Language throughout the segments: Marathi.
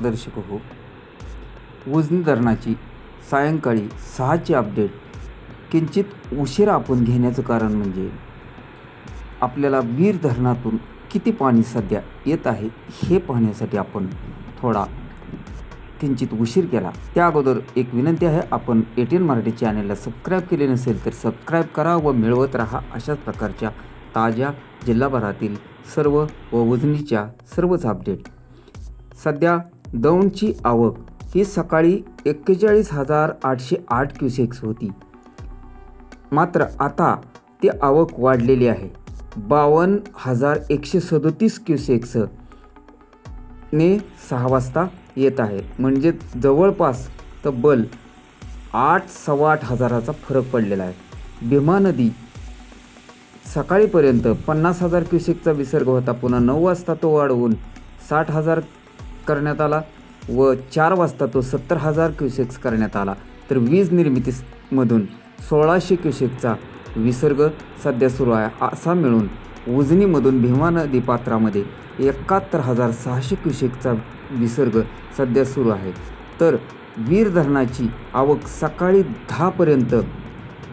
दर्शक हो, उजनी धरणाची सायंकाळी 6ची अपडेट किंचित उशिरा आपण घेण्याचं कारण म्हणजे आपल्याला वीर धरणातून किती पाणी सध्या येत आहे हे पाहण्यासाठी आपण थोडा किंचित उशीर केला। त्या अगोदर एक विनंती आहे, आपण ATN मराठी चॅनलला सबस्क्राईब केले नसेल तर सबस्क्राईब करा व मिळवत राहा अशाच प्रकारच्या ताज्या जिल्हाभरातील सर्व व उजनीच्या सर्वच अपडेट। सध्या दौंडची आवक ही सकाळी 41,808 क्युसेक्स होती, मात्र आता ती आवक वाढलेली आहे 52,137 क्युसेक्स ने 6 वाजता येत आहे। म्हणजे जवळपास तब्बल 8,000-8,500चा फरक पडलेला आहे। भीमा नदी सकाळीपर्यंत 50,000 क्युसेकचा विसर्ग होता, पुन्हा 9 वाजता तो वाढवून 60,000 करण्यात आला व 4 वाजता तो 70,000 क्युसेक्स करण्यात आला। तर वीज निर्मितीमधून 1,600 क्युसेकचा विसर्ग सध्या सुरू आहे। असा मिळून उजनीमधून भीमा नदी पात्रामध्ये 71,600 क्युसेकचा विसर्ग सध्या सुरू आहे। तर वीर धरणाची आवक सकाळी 10 पर्यंत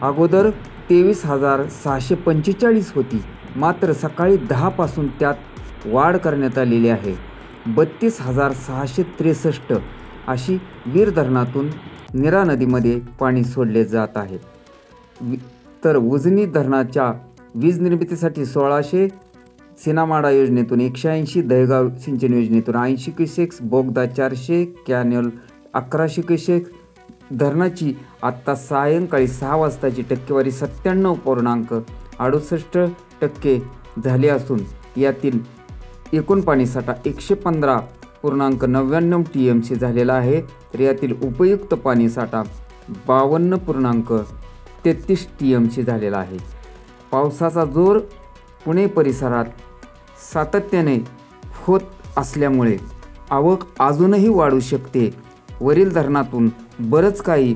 अगोदर 23,645 होती, मात्र सकाळी 10 पासून त्यात वाढ करण्यात आलेली आहे 32,663 अशी वीर धरणातून नीरा नदीमध्ये पाणी सोडले जात आहे। तर उजनी धरणाच्या वीज निर्मितीसाठी 1,600, सिनामाडा योजनेतून 180, दहेगाव सिंचन योजनेतून 80 क्युसेक्स, बोगदा 400, कॅनल 1100 क्युसेक्स। धरणाची आत्ता सायंकाळी 6 वाजताची टक्केवारी 97.68% झाली असून यातील एकूण पाणीसाठा 115.99 TMC झालेला आहे। तर यातील उपयुक्त पाणीसाठा 52.33 TMC झालेला आहे। पावसाचा जोर पुणे परिसरात सातत्याने होत असल्यामुळे आवक अजूनही वाढू शकते। वरील धरणातून बरंच काही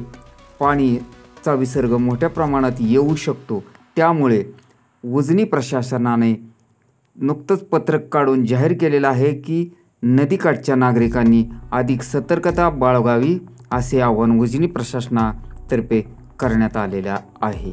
पाणीचा विसर्ग मोठ्या प्रमाणात येऊ शकतो, त्यामुळे उजनी प्रशासनाने नुकतंच पत्रक काढून जाहीर केलेलं आहे की नदीकाठच्या नागरिकांनी अधिक सतर्कता बाळगावी असे आवाहन उजनी प्रशासनातर्फे करण्यात आलेले आहे।